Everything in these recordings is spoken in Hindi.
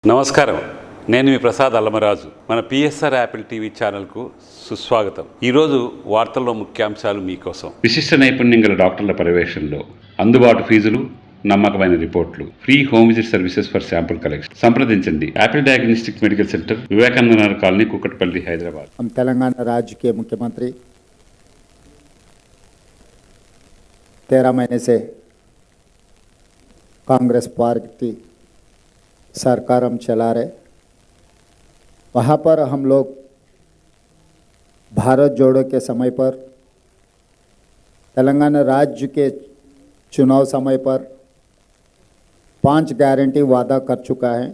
నమస్కారం, నేను మీ ప్రసాద్ అల్లమరాజు. మన పిఎస్ఆర్ యాపిల్ టీవీ ఛానల్కు సుస్వాగతం. ఈరోజు వార్తల్లో ముఖ్యాంశాలు మీకోసం. విశిష్ట నైపుణ్యం గల డాక్టర్ల పర్యవేక్షణలో అందుబాటు ఫీజులు, నమ్మకమైన రిపోర్ట్లు, free home visit services for sample collection. సంప్రదించండి Apple diagnostic medical centre, Vivekananda Nagar colony, Kukatpally, Hyderabad. हम तेलंगाना राज्य के मुख्यमंत्री 13 महीने से कांग्रेस पार्टी सरकार हम चला रहे। वहाँ पर हम लोग भारत जोड़ो के समय पर, तेलंगाना राज्य के चुनाव समय पर 5 गारंटी वादा कर चुका है।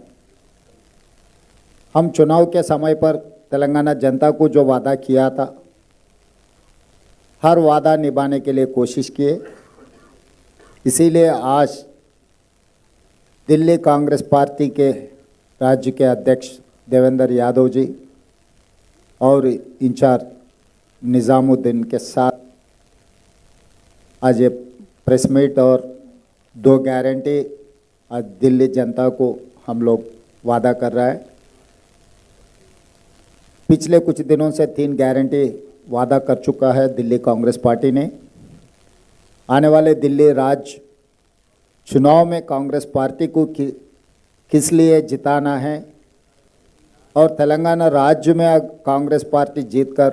हम चुनाव के समय पर तेलंगाना जनता को जो वादा किया था, हर वादा निभाने के लिए कोशिश किए। इसीलिए आज दिल्ली कांग्रेस पार्टी के राज्य के अध्यक्ष देवेंद्र यादव जी और इंचार्ज निज़ामुद्दीन के साथ आज ये प्रेस मीट और 2 गारंटी आज दिल्ली जनता को हम लोग वादा कर रहा है। पिछले कुछ दिनों से 3 गारंटी वादा कर चुका है दिल्ली कांग्रेस पार्टी ने। आने वाले दिल्ली राज्य चुनाव में कांग्रेस पार्टी को किस लिए जिताना है और तेलंगाना राज्य में कांग्रेस पार्टी जीतकर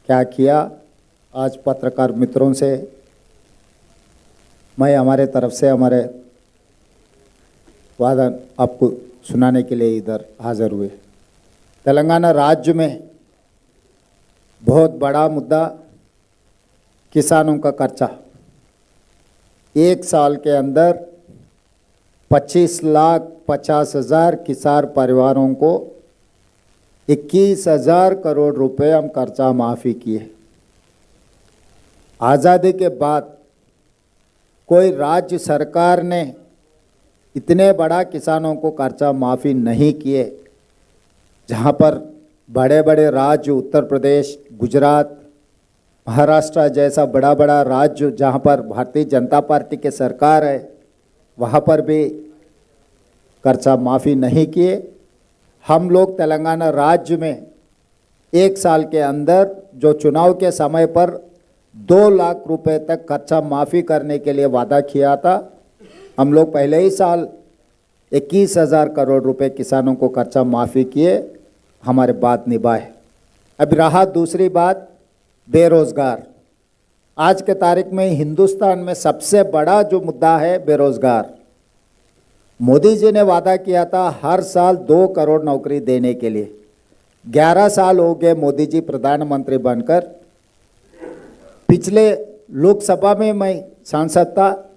क्या किया, आज पत्रकार मित्रों से मैं हमारे तरफ से हमारे वादा आपको सुनाने के लिए इधर हाज़िर हुए। तेलंगाना राज्य में बहुत बड़ा मुद्दा किसानों का कर्जा। 1 साल के अंदर 25,50,000 किसान परिवारों को 21,000 करोड़ रुपए हम कर्जा माफ़ी किए। आज़ादी के बाद कोई राज्य सरकार ने इतने बड़ा किसानों को कर्जा माफ़ी नहीं किए। जहाँ पर बड़े बड़े राज्य उत्तर प्रदेश, गुजरात, महाराष्ट्र जैसा बड़ा बड़ा राज्य जहाँ पर भारतीय जनता पार्टी के सरकार है, वहाँ पर भी कर्जा माफ़ी नहीं किए। हम लोग तेलंगाना राज्य में 1 साल के अंदर जो चुनाव के समय पर 2 लाख रुपए तक कर्जा माफ़ी करने के लिए वादा किया था, हम लोग पहले ही साल 21,000 करोड़ रुपए किसानों को कर्जा माफ़ी किए, हमारे बात निभाए। अब रहा दूसरी बात, बेरोज़गार। आज के तारीख में हिंदुस्तान में सबसे बड़ा जो मुद्दा है बेरोज़गार। मोदी जी ने वादा किया था हर साल 2 करोड़ नौकरी देने के लिए। 11 साल हो गए मोदी जी प्रधानमंत्री बनकर। पिछले लोकसभा में मैं सांसद था,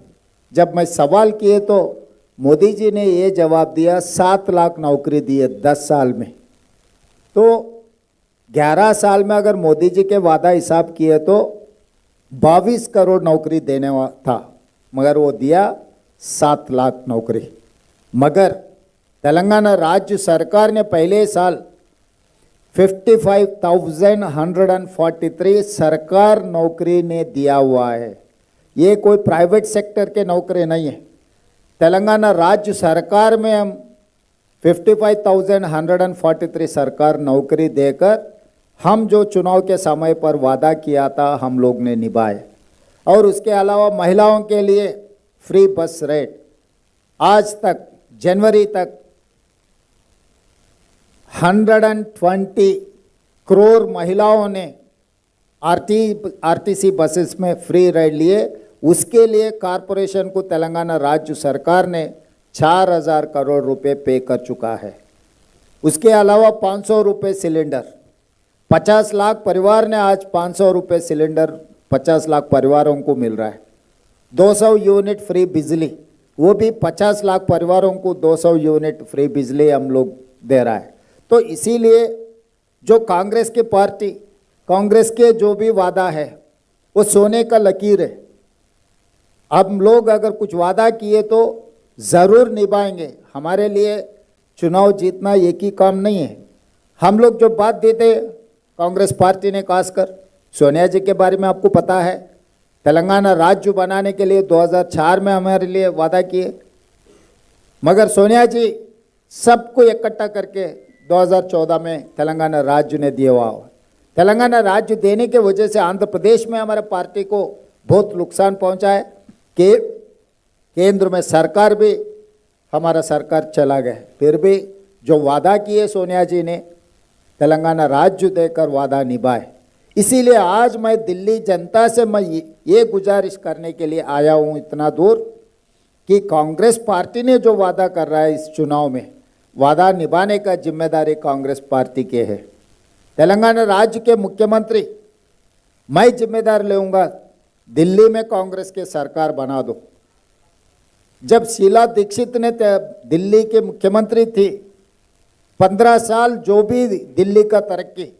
जब मैं सवाल किए तो मोदी जी ने ये जवाब दिया 7 लाख नौकरी दिए 10 साल में। तो 11 साल में अगर मोदी जी के वादा हिसाब किए तो 22 करोड़ नौकरी देने था, मगर वो दिया 7 लाख नौकरी। मगर तेलंगाना राज्य सरकार ने पहले साल 55,143 सरकार नौकरी ने दिया हुआ है। ये कोई प्राइवेट सेक्टर के नौकरी नहीं है। तेलंगाना राज्य सरकार में हम 55,143 सरकार नौकरी देकर हम जो चुनाव के समय पर वादा किया था हम लोग ने निभाए। और उसके अलावा महिलाओं के लिए फ्री बस रेट, आज तक जनवरी तक 120 करोड़ महिलाओं ने आरटीसी बसेस में फ्री राइड लिए। उसके लिए कॉरपोरेशन को तेलंगाना राज्य सरकार ने 4,000 करोड़ रुपए पे कर चुका है। उसके अलावा 500 रुपये सिलेंडर, 50 लाख परिवार ने आज 500 रुपये सिलेंडर 50 लाख परिवारों को मिल रहा है। 200 यूनिट फ्री बिजली, वो भी 50 लाख परिवारों को 200 यूनिट फ्री बिजली हम लोग दे रहा है। तो इसीलिए जो कांग्रेस की पार्टी, कांग्रेस के जो भी वादा है वो सोने का लकीर है। हम लोग अगर कुछ वादा किए तो ज़रूर निभाएंगे। हमारे लिए चुनाव जीतना एक ही काम नहीं है। हम लोग जो बात देते कांग्रेस पार्टी ने, खासकर सोनिया जी के बारे में आपको पता है, तेलंगाना राज्य बनाने के लिए 2004 में हमारे लिए वादा किए। मगर सोनिया जी सबको इकट्ठा करके 2014 में तेलंगाना राज्य ने दिया हुआ है। तेलंगाना राज्य देने के वजह से आंध्र प्रदेश में हमारे पार्टी को बहुत नुकसान पहुंचा है कि केंद्र में सरकार भी हमारा सरकार चला गया। फिर भी जो वादा किए सोनिया जी ने तेलंगाना राज्य देकर वादा निभाए। इसीलिए आज मैं दिल्ली जनता से मैं ये गुजारिश करने के लिए आया हूँ इतना दूर कि कांग्रेस पार्टी ने जो वादा कर रहा है इस चुनाव में, वादा निभाने का जिम्मेदारी कांग्रेस पार्टी के है। तेलंगाना राज्य के मुख्यमंत्री मैं जिम्मेदार लेऊंगा, दिल्ली में कांग्रेस के सरकार बना दो। जब शीला दीक्षित ने दिल्ली के मुख्यमंत्री थी, 15 साल जो भी दिल्ली का तरक्की,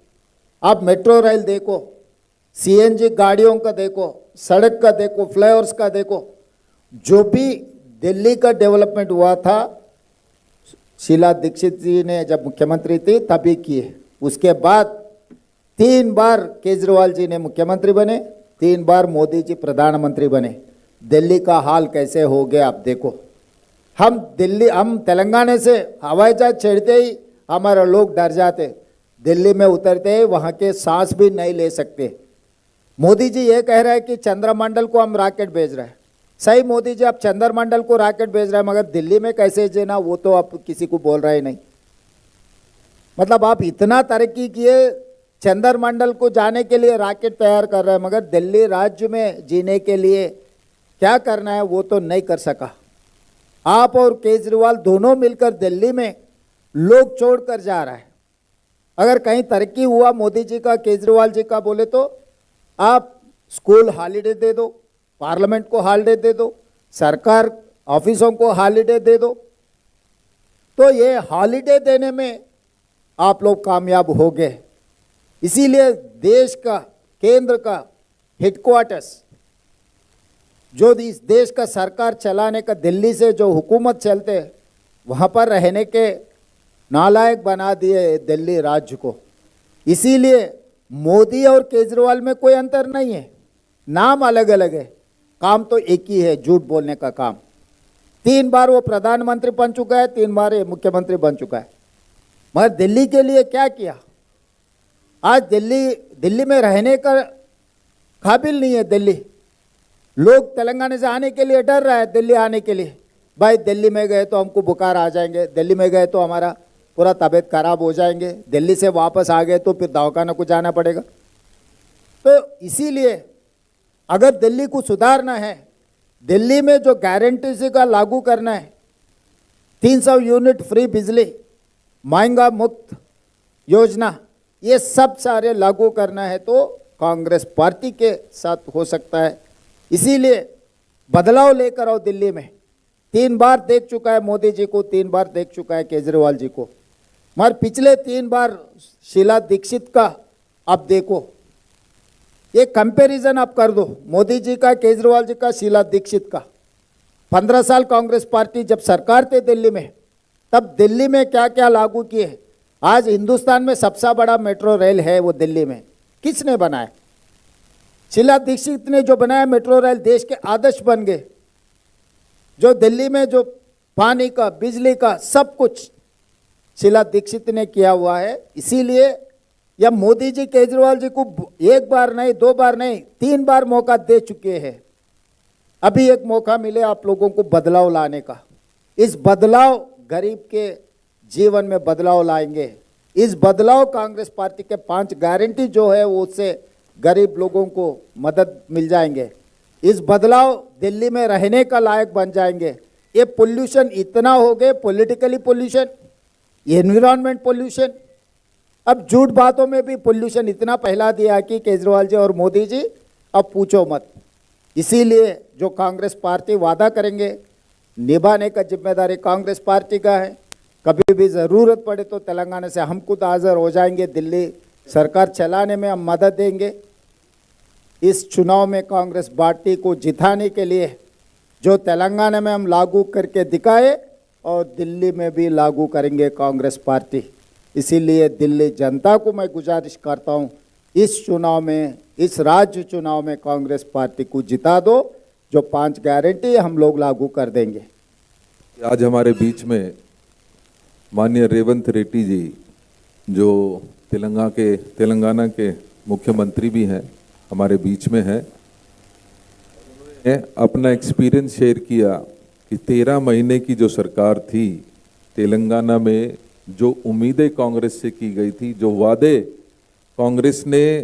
आप मेट्रो रेल देखो, सीएनजी गाड़ियों का देखो, सड़क का देखो, फ्लाईओवर्स का देखो, जो भी दिल्ली का डेवलपमेंट हुआ था शीला दीक्षित जी ने जब मुख्यमंत्री थी तभी किए। उसके बाद 3 बार केजरीवाल जी ने मुख्यमंत्री बने, 3 बार मोदी जी प्रधानमंत्री बने। दिल्ली का हाल कैसे हो गया आप देखो। हम तेलंगाना से हवाई जहाज चढ़ते ही हमारे लोग डर जाते, दिल्ली में उतरते ही वहाँ के सांस भी नहीं ले सकते। मोदी जी ये कह रहे हैं कि चंद्रमंडल को हम रॉकेट भेज रहे हैं। सही मोदी जी, आप चंद्रमंडल को रॉकेट भेज रहे हैं, मगर दिल्ली में कैसे जीना वो तो आप किसी को बोल रहे नहीं। मतलब आप इतना तरक्की किए, चंद्रमंडल को जाने के लिए रॉकेट तैयार कर रहे हैं, मगर दिल्ली राज्य में जीने के लिए क्या करना है वो तो नहीं कर सका। आप और केजरीवाल दोनों मिलकर दिल्ली में लोग छोड़कर जा रहा है। अगर कहीं तरक्की हुआ मोदी जी का, केजरीवाल जी का बोले तो आप स्कूल हॉलीडे दे दो, पार्लियामेंट को हॉलीडे दे दो, सरकार ऑफिसों को हॉलीडे दे दो। तो ये हॉलीडे देने में आप लोग कामयाब हो गए। इसीलिए देश का, केंद्र का हेडक्वार्टर्स, जो इस देश का सरकार चलाने का दिल्ली से जो हुकूमत चलते, वहाँ पर रहने के नालायक बना दिए दिल्ली राज्य को। इसीलिए मोदी और केजरीवाल में कोई अंतर नहीं है, नाम अलग अलग है, काम तो एक ही है, झूठ बोलने का काम। 3 बार वो प्रधानमंत्री बन चुका है, 3 बार ये मुख्यमंत्री बन चुका है, मगर दिल्ली के लिए क्या किया? आज दिल्ली में रहने का काबिल नहीं है। दिल्ली लोग तेलंगाना से आने के लिए डर रहा है, दिल्ली आने के लिए। भाई दिल्ली में गए तो हमको बुखार आ जाएंगे, दिल्ली में गए तो हमारा पूरा तबीयत खराब हो जाएंगे, दिल्ली से वापस आ गए तो फिर दवाखाना को जाना पड़ेगा। तो इसीलिए अगर दिल्ली को सुधारना है, दिल्ली में जो गारंटी का लागू करना है, 300 यूनिट फ्री बिजली, महंगा मुक्त योजना, ये सब सारे लागू करना है तो कांग्रेस पार्टी के साथ हो सकता है। इसीलिए बदलाव लेकर आओ दिल्ली में। 3 बार देख चुका है मोदी जी को, 3 बार देख चुका है केजरीवाल जी को, मगर पिछले 3 बार शीला दीक्षित का आप देखो, ये कंपैरिजन आप कर दो, मोदी जी का, केजरीवाल जी का, शीला दीक्षित का। 15 साल कांग्रेस पार्टी जब सरकार थे दिल्ली में, तब दिल्ली में क्या क्या लागू किए। आज हिंदुस्तान में सबसे बड़ा मेट्रो रेल है वो दिल्ली में, किसने बनाया? शीला दीक्षित ने जो बनाया मेट्रो रेल, देश के आदर्श बन गए। जो दिल्ली में जो पानी का, बिजली का, सब कुछ शीला दीक्षित ने किया हुआ है। इसीलिए या मोदी जी केजरीवाल जी को 1 बार नहीं, 2 बार नहीं, 3 बार मौका दे चुके हैं। अभी एक मौका मिले आप लोगों को बदलाव लाने का। इस बदलाव गरीब के जीवन में बदलाव लाएंगे। इस बदलाव कांग्रेस पार्टी के 5 गारंटी जो है वो उससे गरीब लोगों को मदद मिल जाएंगे। इस बदलाव दिल्ली में रहने का लायक बन जाएंगे। ये पोल्यूशन इतना हो गए, पॉलिटिकली पोल्यूशन, एनवायरमेंट पोल्यूशन, अब झूठ बातों में भी पोल्यूशन इतना फैला दिया कि केजरीवाल जी और मोदी जी अब पूछो मत। इसीलिए जो कांग्रेस पार्टी वादा करेंगे निभाने का जिम्मेदारी कांग्रेस पार्टी का है। कभी भी ज़रूरत पड़े तो तेलंगाना से हम खुद हाजिर हो जाएंगे, दिल्ली सरकार चलाने में हम मदद देंगे। इस चुनाव में कांग्रेस पार्टी को जिताने के लिए जो तेलंगाना में हम लागू करके दिखाए और दिल्ली में भी लागू करेंगे कांग्रेस पार्टी। इसीलिए दिल्ली जनता को मैं गुजारिश करता हूँ, इस चुनाव में, इस राज्य चुनाव में कांग्रेस पार्टी को जिता दो। जो 5 गारंटी हम लोग लागू कर देंगे। आज हमारे बीच में माननीय रेवंत रेड्डी जी जो तेलंगाना के मुख्यमंत्री भी हैं, हमारे बीच में हैं। उन्होंने अपना एक्सपीरियंस शेयर किया कि 13 महीने की जो सरकार थी तेलंगाना में, जो उम्मीदें कांग्रेस से की गई थी, जो वादे कांग्रेस ने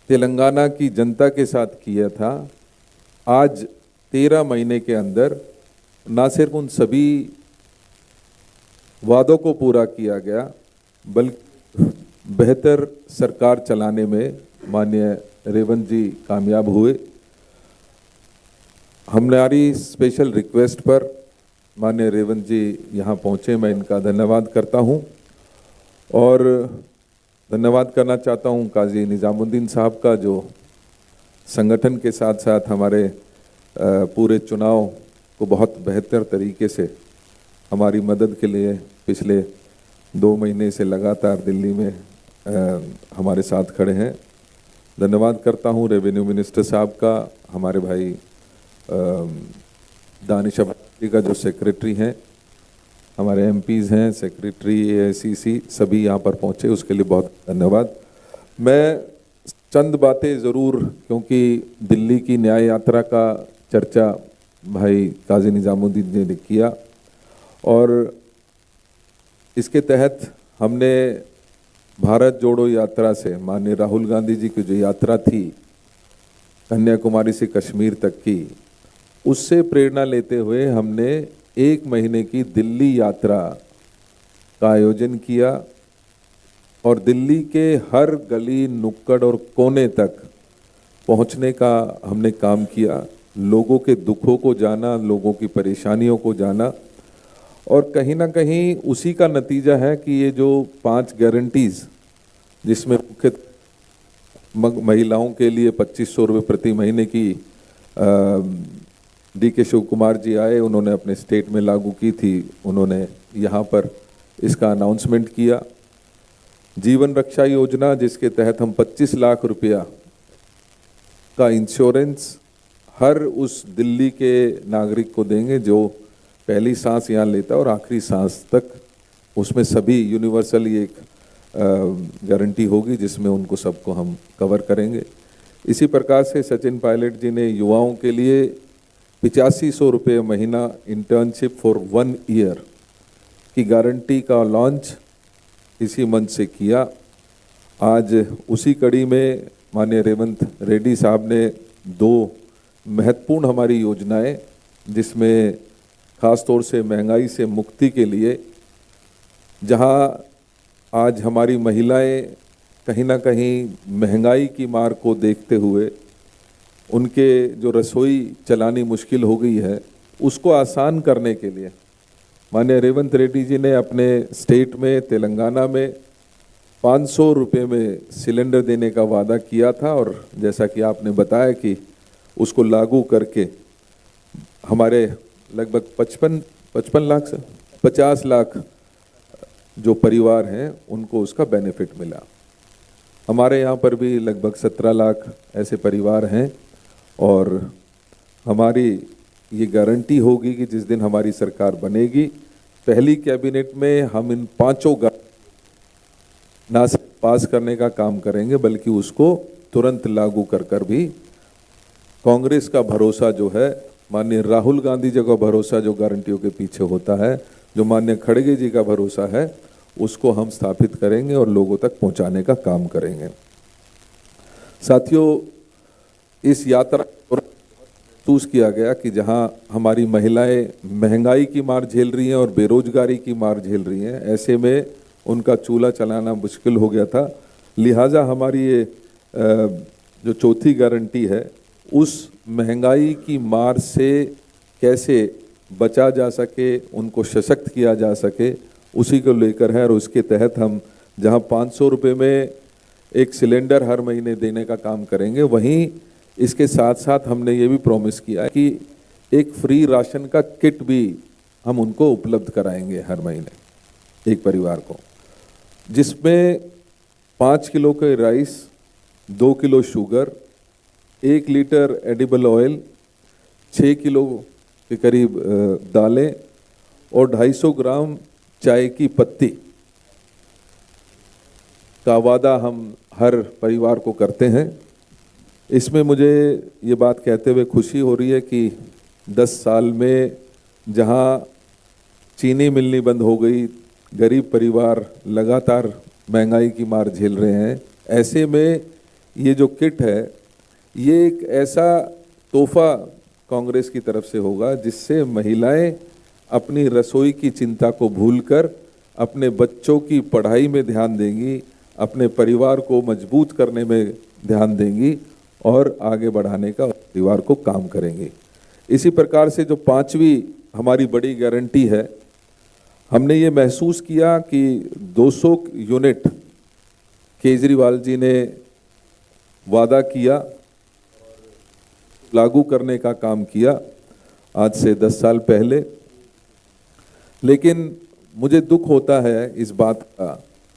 तेलंगाना की जनता के साथ किया था, आज 13 महीने के अंदर ना सिर्फ उन सभी वादों को पूरा किया गया, बल्कि बेहतर सरकार चलाने में माननीय रेवंत जी कामयाब हुए। हमारी स्पेशल रिक्वेस्ट पर माननीय रेवंत जी यहाँ पहुँचे, मैं इनका धन्यवाद करता हूँ। और धन्यवाद करना चाहता हूँ काजी निज़ामुद्दीन साहब का, जो संगठन के साथ साथ हमारे पूरे चुनाव को बहुत बेहतर तरीके से हमारी मदद के लिए पिछले 2 महीने से लगातार दिल्ली में हमारे साथ खड़े हैं। धन्यवाद करता हूँ रेवेन्यू मिनिस्टर साहब का, हमारे भाई दानिश अब्बासी का जो सेक्रेटरी हैं, हमारे एमपीज़ हैं, सेक्रेटरी एआईसीसी सभी यहाँ पर पहुँचे, उसके लिए बहुत धन्यवाद। मैं चंद बातें ज़रूर, क्योंकि दिल्ली की न्याय यात्रा का चर्चा भाई काजी निज़ामुद्दीन जी ने किया, और इसके तहत हमने भारत जोड़ो यात्रा से माननीय राहुल गांधी जी की जो यात्रा थी कन्याकुमारी से कश्मीर तक की, उससे प्रेरणा लेते हुए हमने 1 महीने की दिल्ली यात्रा का आयोजन किया और दिल्ली के हर गली नुक्कड़ और कोने तक पहुंचने का हमने काम किया। लोगों के दुखों को जाना, लोगों की परेशानियों को जाना, और कहीं ना कहीं उसी का नतीजा है कि ये जो 5 गारंटीज़, जिसमें मुख्य महिलाओं के लिए 2500 रुपये प्रति महीने की DK शिव कुमार जी आए, उन्होंने अपने स्टेट में लागू की थी, उन्होंने यहाँ पर इसका अनाउंसमेंट किया। जीवन रक्षा योजना, जिसके तहत हम 25 लाख रुपया का इंश्योरेंस हर उस दिल्ली के नागरिक को देंगे जो पहली सांस यहाँ लेता है और आखिरी सांस तक, उसमें सभी यूनिवर्सली एक गारंटी होगी जिसमें उनको सबको हम कवर करेंगे। इसी प्रकार से सचिन पायलट जी ने युवाओं के लिए 8500 रुपये महीना इंटर्नशिप फॉर 1 ईयर की गारंटी का लॉन्च इसी मंच से किया। आज उसी कड़ी में माननीय रेवंत रेड्डी साहब ने 2 महत्वपूर्ण हमारी योजनाएं, जिसमें ख़ास तौर से महंगाई से मुक्ति के लिए, जहां आज हमारी महिलाएं कहीं ना कहीं महंगाई की मार को देखते हुए उनके जो रसोई चलानी मुश्किल हो गई है, उसको आसान करने के लिए माननीय रेवंत रेड्डी जी ने अपने स्टेट में तेलंगाना में 500 रुपये में सिलेंडर देने का वादा किया था, और जैसा कि आपने बताया कि उसको लागू करके हमारे लगभग 55 लाख से 50 लाख जो परिवार हैं उनको उसका बेनिफिट मिला। हमारे यहाँ पर भी लगभग 17 लाख ऐसे परिवार हैं, और हमारी ये गारंटी होगी कि जिस दिन हमारी सरकार बनेगी, पहली कैबिनेट में हम इन 5 ना सिर्फ पास करने का काम करेंगे, बल्कि उसको तुरंत लागू कर भी कांग्रेस का भरोसा जो है, माननीय राहुल गांधी जी का भरोसा जो गारंटियों के पीछे होता है, जो माननीय खड़गे जी का भरोसा है, उसको हम स्थापित करेंगे और लोगों तक पहुंचाने का काम करेंगे। साथियों, इस यात्रा महसूस किया गया कि जहां हमारी महिलाएं महंगाई की मार झेल रही हैं और बेरोजगारी की मार झेल रही हैं, ऐसे में उनका चूल्हा चलाना मुश्किल हो गया था। लिहाजा हमारी ये जो चौथी गारंटी है, उस महंगाई की मार से कैसे बचा जा सके, उनको सशक्त किया जा सके, उसी को लेकर है। और उसके तहत हम जहां 500 रुपये में एक सिलेंडर हर महीने देने का काम करेंगे, वहीं इसके साथ साथ हमने ये भी प्रॉमिस किया कि एक फ्री राशन का किट भी हम उनको उपलब्ध कराएंगे हर महीने एक परिवार को, जिसमें 5 किलो के rice, 2 kilo sugar, 1 litre edible oil, 6 kilo के करीब दालें और 250 ग्राम चाय की पत्ती का वादा हम हर परिवार को करते हैं। इसमें मुझे ये बात कहते हुए खुशी हो रही है कि 10 साल में जहां चीनी मिलनी बंद हो गई, गरीब परिवार लगातार महंगाई की मार झेल रहे हैं, ऐसे में ये जो किट है ये एक ऐसा तोहफा कांग्रेस की तरफ से होगा जिससे महिलाएं अपनी रसोई की चिंता को भूलकर अपने बच्चों की पढ़ाई में ध्यान देंगी, अपने परिवार को मजबूत करने में ध्यान देंगी और आगे बढ़ाने का परिवार को काम करेंगी। इसी प्रकार से जो 5वीं हमारी बड़ी गारंटी है, हमने ये महसूस किया कि 200 यूनिट केजरीवाल जी ने वादा किया, लागू करने का काम किया आज से 10 साल पहले। लेकिन मुझे दुख होता है इस बात का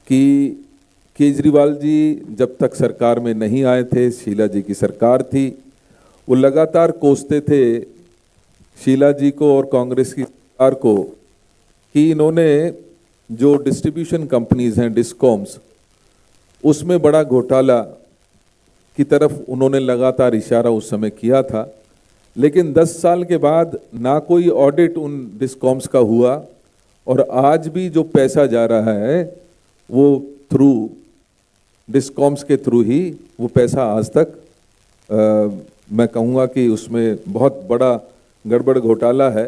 कि केजरीवाल जी जब तक सरकार में नहीं आए थे, शीला जी की सरकार थी, वो लगातार कोसते थे शीला जी को और कांग्रेस की सरकार को कि इन्होंने जो डिस्ट्रीब्यूशन कंपनीज हैं, डिस्कॉम्स, उसमें बड़ा घोटाला की तरफ उन्होंने लगातार इशारा उस समय किया था। लेकिन 10 साल के बाद ना कोई ऑडिट उन डिस्कॉम्स का हुआ और आज भी जो पैसा जा रहा है वो थ्रू डिस्कॉम्स के थ्रू ही वो पैसा आज तक मैं कहूँगा कि उसमें बहुत बड़ा गड़बड़ घोटाला है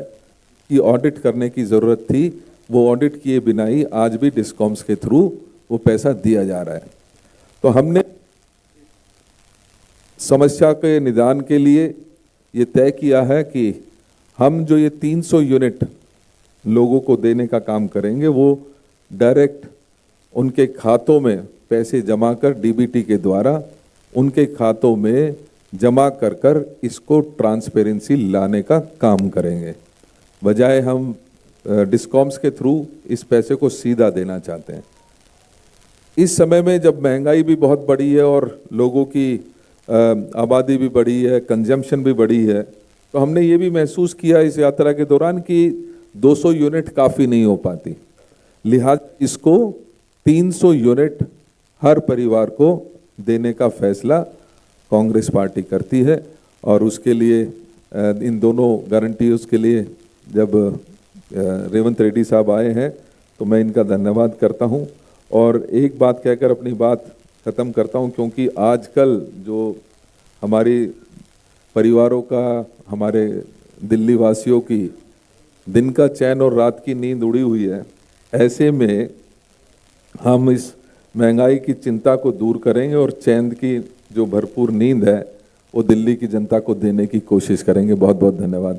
कि ऑडिट करने की ज़रूरत थी। वो ऑडिट किए बिना ही आज भी डिस्कॉम्स के थ्रू वो पैसा दिया जा रहा है। तो हमने समस्या के निदान के लिए ये तय किया है कि हम जो ये 300 यूनिट लोगों को देने का काम करेंगे वो डायरेक्ट उनके खातों में पैसे जमा कर डीबीटी के द्वारा उनके खातों में जमा कर कर इसको ट्रांसपेरेंसी लाने का काम करेंगे, बजाय हम डिस्कॉम्स के थ्रू इस पैसे को सीधा देना चाहते हैं। इस समय में जब महंगाई भी बहुत बढ़ी है और लोगों की आबादी भी बढ़ी है, कंजम्पशन भी बढ़ी है, तो हमने ये भी महसूस किया इस यात्रा के दौरान कि 200 यूनिट काफ़ी नहीं हो पाती, लिहाजा इसको 300 यूनिट हर परिवार को देने का फैसला कांग्रेस पार्टी करती है। और उसके लिए इन दोनों गारंटीज के लिए जब रेवंत रेड्डी साहब आए हैं तो मैं इनका धन्यवाद करता हूं। और एक बात कहकर अपनी बात ख़त्म करता हूं, क्योंकि आजकल जो हमारी परिवारों का, हमारे दिल्ली वासियों की दिन का चैन और रात की नींद उड़ी हुई है, ऐसे में हम इस महंगाई की चिंता को दूर करेंगे और चैन की जो भरपूर नींद है वो दिल्ली की जनता को देने की कोशिश करेंगे। बहुत बहुत धन्यवाद।